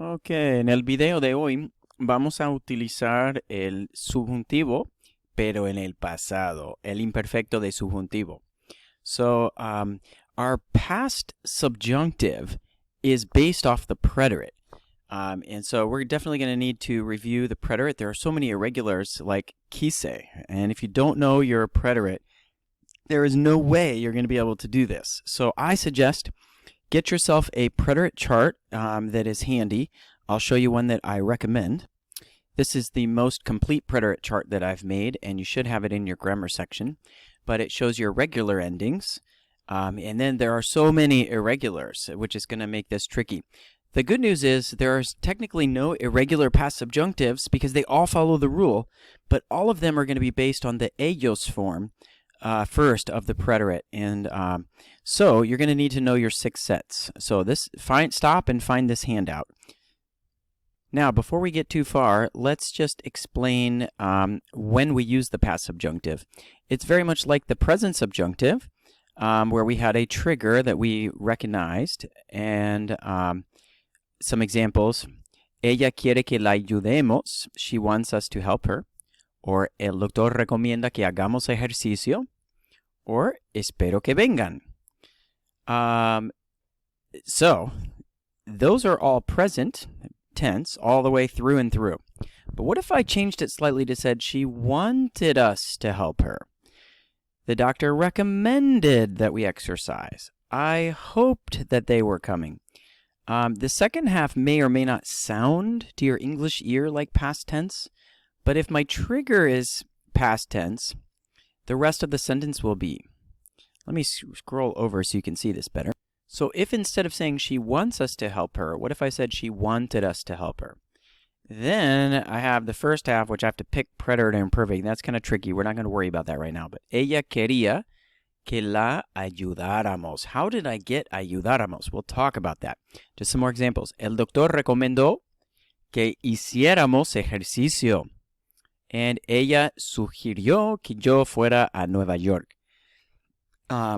Ok, en el video de hoy vamos a utilizar el subjuntivo, pero en el pasado, el imperfecto de subjuntivo. So, our past subjunctive is based off the preterite. And so we're definitely going to need to review the preterite. There are so many irregulars like quise, and if you don't know your preterite, there is no way you're going to be able to do this. So I suggest get yourself a preterite chart that is handy. I'll show you one that I recommend. This is the most complete preterite chart that I've made, and you should have it in your grammar section. But it shows your regular endings. And then there are so many irregulars, which is going to make this tricky. The good news is there are technically no irregular past subjunctives because they all follow the rule, but all of them are going to be based on the ellos form first of the preterite. And so you're going to need to know your 6 sets. So stop and find this handout. Now, before we get too far, let's just explain when we use the past subjunctive. It's very much like the present subjunctive, where we had a trigger that we recognized, and some examples. Ella quiere que la ayudemos. She wants us to help her. Or el doctor recomienda que hagamos ejercicio. Or espero que vengan. So, those are all present tense all the way through and through. But what if I changed it slightly to said she wanted us to help her? The doctor recommended that we exercise. I hoped that they were coming. The second half may or may not sound to your English ear like past tense, but if my trigger is past tense, the rest of the sentence will be. Let me scroll over so you can see this better. So if instead of saying she wants us to help her, what if I said she wanted us to help her? Then I have the first half, which I have to pick preterite and imperfect. That's kind of tricky. We're not going to worry about that right now. But ella quería que la ayudáramos. How did I get ayudáramos? We'll talk about that. Just some more examples. El doctor recomendó que hiciéramos ejercicio. And ella sugirió que yo fuera a Nueva York.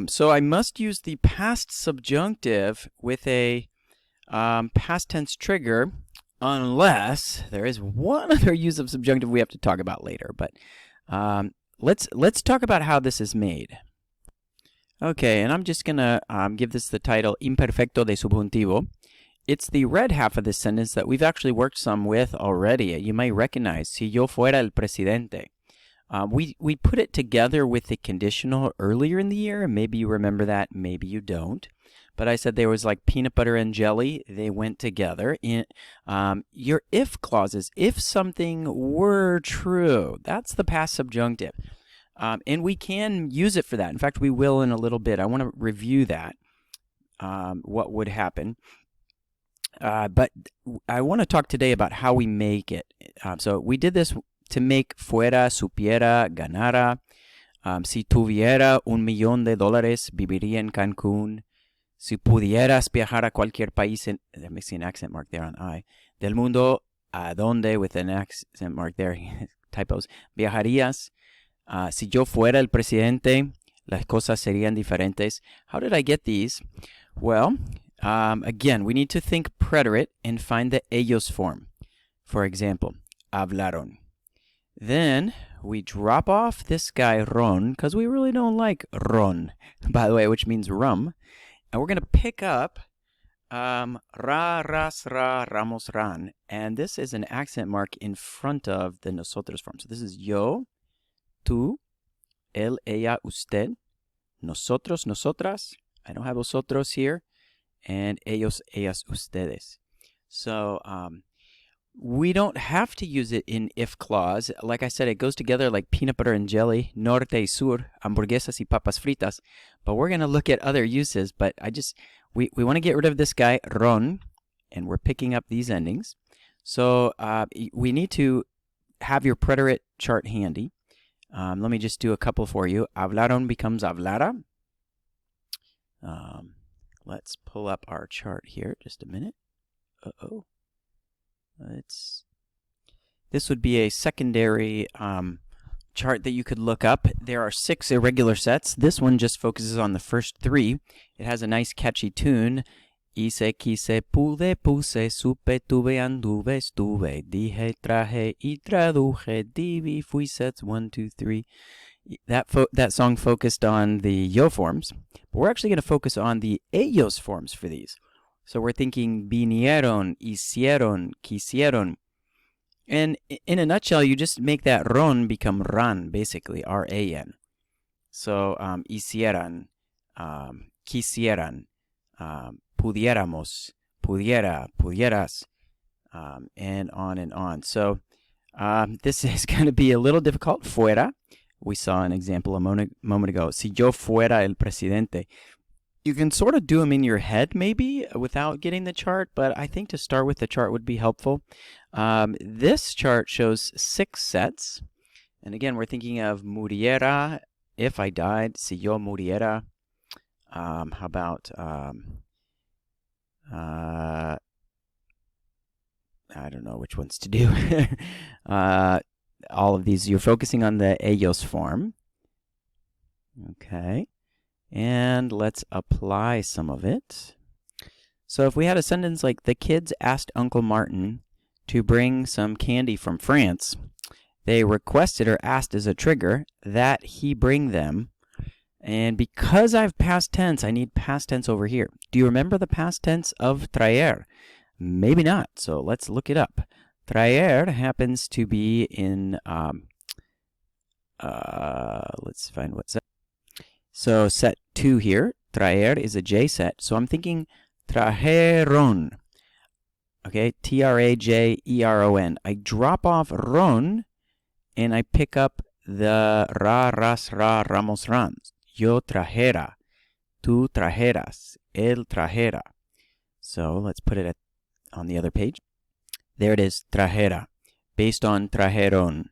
So I must use the past subjunctive with a past tense trigger, unless there is one other use of subjunctive we have to talk about later. But let's talk about how this is made. Okay, and I'm just going to give this the title Imperfecto de subjuntivo. It's the red half of this sentence that we've actually worked some with already. You might recognize, si yo fuera el presidente. We put it together with the conditional earlier in the year. Maybe you remember that, maybe you don't. But I said there was like peanut butter and jelly. They went together. In your if clauses, if something were true, that's the past subjunctive. And we can use it for that. In fact, we will in a little bit. I want to review that, what would happen. But I want to talk today about how we make it. So we did this to make fuera, supiera, ganara. Si tuviera $1,000,000, viviría en Cancún. Si pudieras viajar a cualquier país, there makes an accent mark there on I, del mundo, a donde, with an accent mark there, typos, viajarías. Si yo fuera el presidente, las cosas serían diferentes. How did I get these? Well, again, we need to think preterite and find the ellos form. For example, hablaron. Then we drop off this guy Ron, because we really don't like Ron, by the way, which means rum. And we're going to pick up ra, ras, ra, ramos, ran. And this is an accent mark in front of the nosotros form. So this is yo, tú, él, ella, usted, nosotros, nosotras. I don't have vosotros here. And ellos, ellas, ustedes. So we don't have to use it in if clause. Like I said, it goes together like peanut butter and jelly, norte y sur, hamburguesas y papas fritas. But we're going to look at other uses. But we want to get rid of this guy, ron, and we're picking up these endings. So we need to have your preterite chart handy. Let me just do a couple for you. Hablaron becomes hablara. Let's pull up our chart here. Just a minute. Uh-oh. This would be a secondary chart that you could look up. There are 6 irregular sets. This one just focuses on the first 3. It has a nice catchy tune. Hice, quise, pude, puse, supe, tuve, anduve, estuve, dije, traje, y traduje, divi, fui, sets, 1, 2, 3. That song focused on the yo forms, but we're actually going to focus on the ellos forms for these. So we're thinking vinieron, hicieron, quisieron. And in a nutshell, you just make that ron become ran, basically, R-A-N. So hicieran, quisieran, pudiéramos, pudiera, pudieras, and on and on. So this is going to be a little difficult. Fuera, we saw an example a moment ago. Si yo fuera el presidente. You can sort of do them in your head, maybe, without getting the chart, but I think to start with the chart would be helpful. This chart shows 6 sets. And again, we're thinking of muriera, if I died, si yo muriera. How about, I don't know which ones to do. All of these, you're focusing on the ellos form. Okay. And let's apply some of it. So if we had a sentence like, the kids asked Uncle Martin to bring some candy from France, they requested or asked as a trigger that he bring them. And because I've past tense, I need past tense over here. Do you remember the past tense of traer? Maybe not, so let's look it up. Traer happens to be in, let's find what's that. So set 2 here, traer is a J set. So I'm thinking trajeron. Okay, T-R-A-J-E-R-O-N. I drop off ron, and I pick up the ra, ras, ra, ramos, rans. Yo trajera, tú trajeras, él trajera. So let's put it on the other page. There it is, trajera, based on trajeron.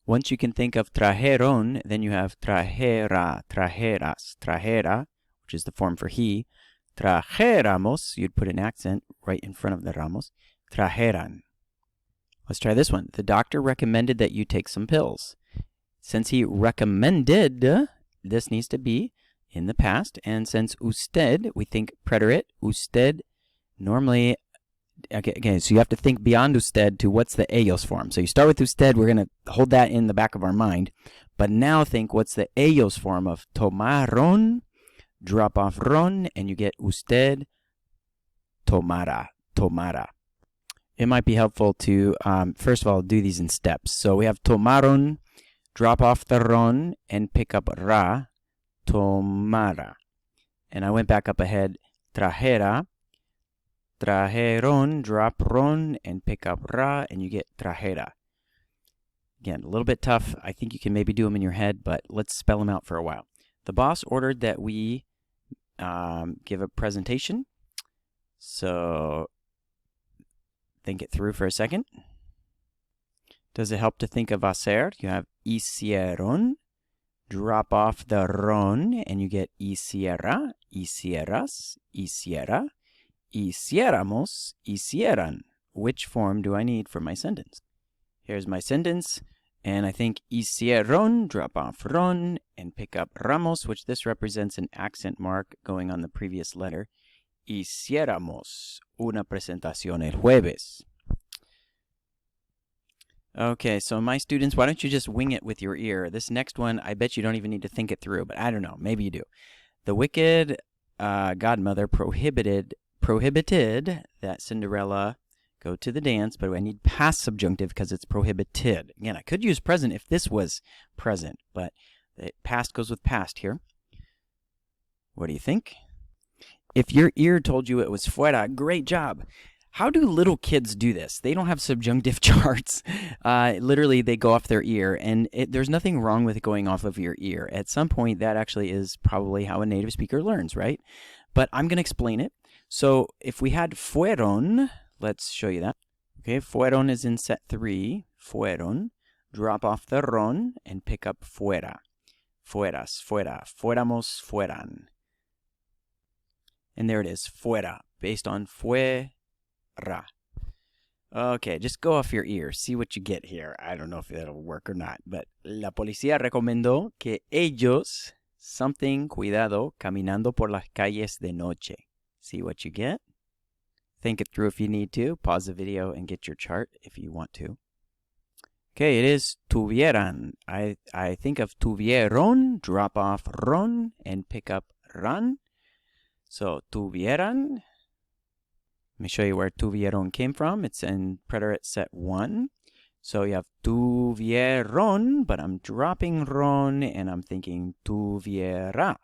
Once you can think of trajeron, then you have trajera, trajeras, trajera, which is the form for he. Trajeramos, you'd put an accent right in front of the ramos. Trajeran. Let's try this one. The doctor recommended that you take some pills. Since he recommended, this needs to be in the past. And since usted, we think preterite, usted, normally, okay, so you have to think beyond usted to what's the ellos form. So you start with usted, we're going to hold that in the back of our mind. But now think what's the ellos form of tomaron, drop off ron, and you get usted, tomara, tomara. It might be helpful to, first of all, do these in steps. So we have tomaron, drop off the ron, and pick up ra, tomara. And I went back up ahead, trajera, trajeron, drop ron, and pick up ra, and you get trajera. Again, a little bit tough. I think you can maybe do them in your head, but let's spell them out for a while. The boss ordered that we give a presentation. So think it through for a second. Does it help to think of hacer? You have hicieron, drop off the ron, and you get hiciera, hicieras, hiciera, hiciéramos, hicieran. Which form do I need for my sentence? Here's my sentence, and I think hicieron, drop off ron, and pick up ramos, which this represents an accent mark going on the previous letter. Hiciéramos una presentación el jueves. Okay, so my students, why don't you just wing it with your ear? This next one, I bet you don't even need to think it through, but I don't know, maybe you do. The wicked godmother prohibited that Cinderella go to the dance, but I need past subjunctive because it's prohibited. Again, I could use present if this was present, but the past goes with past here. What do you think? If your ear told you it was fuera, great job. How do little kids do this? They don't have subjunctive charts. Literally, they go off their ear, and there's nothing wrong with it going off of your ear. At some point, that actually is probably how a native speaker learns, right? But I'm going to explain it. So if we had fueron, let's show you that. Okay, fueron is in set 3. Fueron. Drop off the ron and pick up fuera. Fueras, fuera. Fuéramos, fueran. And there it is, fuera, based on fuera. Okay, just go off your ear. See what you get here. I don't know if that'll work or not, but la policía recomendó que ellos something, cuidado, caminando por las calles de noche. See what you get? Think it through if you need to. Pause the video and get your chart if you want to. Okay, it is tuvieran. I think of tuvieron, drop off ron, and pick up ran. So tuvieran. Let me show you where tuvieron came from. It's in preterite set 1. So you have tuvieron, but I'm dropping ron, and I'm thinking tuviera,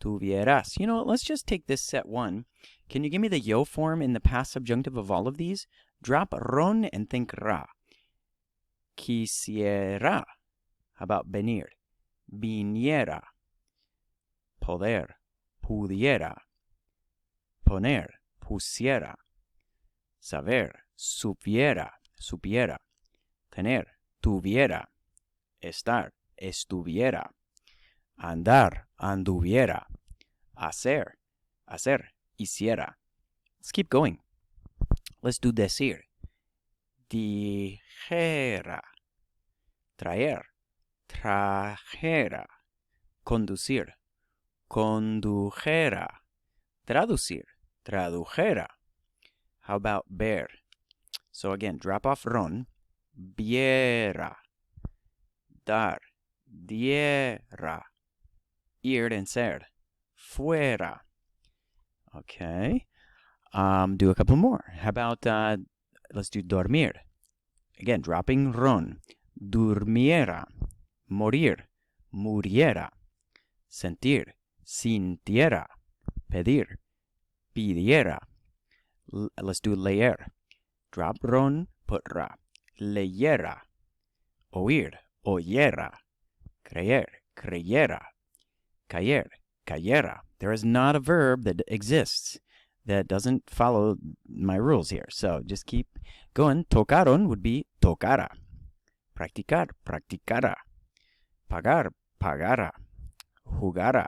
tuvieras. You know, let's just take this set 1. Can you give me the yo form in the past subjunctive of all of these? Drop ron and think ra. Quisiera. How about venir? Viniera. Poder. Pudiera. Poner. Pusiera. Saber. Supiera. Supiera. Tener. Tuviera. Estar. Estuviera. Andar. Anduviera. Hacer. Hacer. Hiciera. Let's keep going. Let's do decir. Dijera. Traer. Trajera. Conducir. Condujera. Traducir. Tradujera. How about ver? So again, drop off ron. Viera. Dar. Diera. Ir and ser. Fuera. Okay. Do a couple more. How about, let's do dormir. Again, dropping ron. Durmiera. Morir. Muriera. Sentir. Sintiera. Pedir. Pidiera. Let's do leer. Drop ron, put ra. Leyera. Oír. Oyera. Creer. Creyera. Caer. Cayera. There is not a verb that exists that doesn't follow my rules here. So just keep going. Tocaron would be tocara. Practicar. Practicara. Pagar. Pagara. Jugara.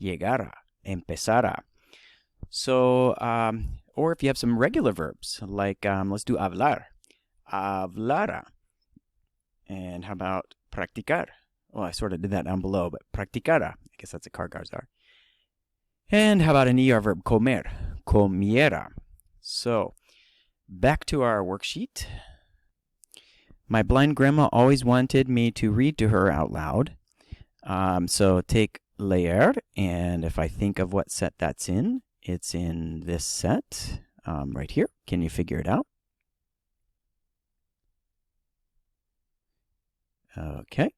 Llegara. Empezara. So, or if you have some regular verbs, like let's do hablar. Hablara. And how about practicar? Well, I sort of did that down below, but practicara. I guess that's a cargazar. And how about an ER verb? Comer. Comiera. So, back to our worksheet. My blind grandma always wanted me to read to her out loud. So take leer, and if I think of what set that's in, it's in this set right here. Can you figure it out? Okay.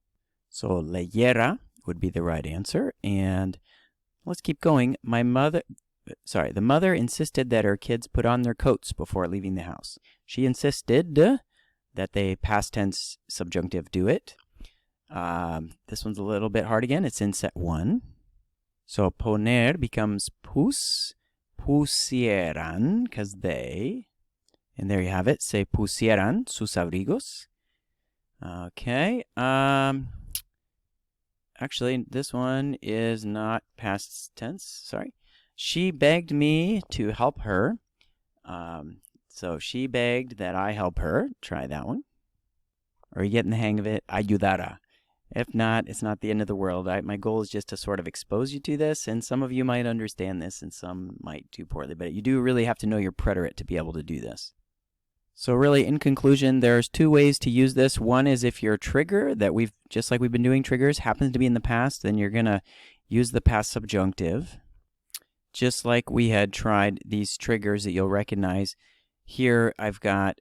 So leyera would be the right answer. And let's keep going. The mother insisted that her kids put on their coats before leaving the house. She insisted that they past tense subjunctive do it. This one's a little bit hard again. It's in set 1. So poner becomes pus, pusieran, because they, and there you have it. Se pusieran sus abrigos. Okay. Actually, this one is not past tense. Sorry. She begged me to help her. So she begged that I help her. Try that one. Are you getting the hang of it? Ayudara. If not, it's not the end of the world. My goal is just to sort of expose you to this, and some of you might understand this and some might do poorly, but you do really have to know your preterite to be able to do this. So really, in conclusion, there's 2 ways to use this. One is if your trigger that just like we've been doing triggers, happens to be in the past, then you're going to use the past subjunctive. Just like we had tried these triggers that you'll recognize. Here I've got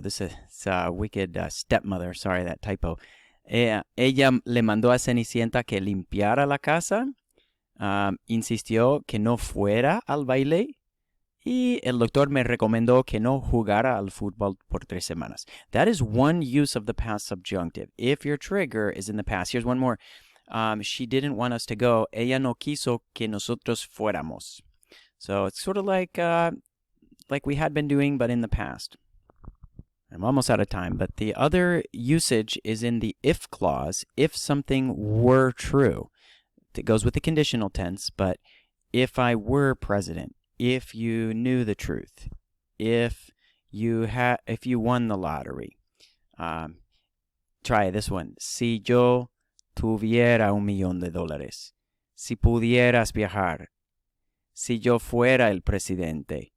this is wicked stepmother. Sorry, that typo. Ella le mandó a Cenicienta que limpiara la casa. Insistió que no fuera al baile. Y el doctor me recomendó que no jugara al fútbol por 3 semanas. That is one use of the past subjunctive. If your trigger is in the past. Here's one more. She didn't want us to go. Ella no quiso que nosotros fuéramos. So it's sort of like we had been doing, but in the past. I'm almost out of time, but the other usage is in the if clause, if something were true. It goes with the conditional tense, but if I were president, if you knew the truth, if you won the lottery. Try this one. Si yo tuviera $1,000,000. Si pudieras viajar. Si yo fuera el presidente.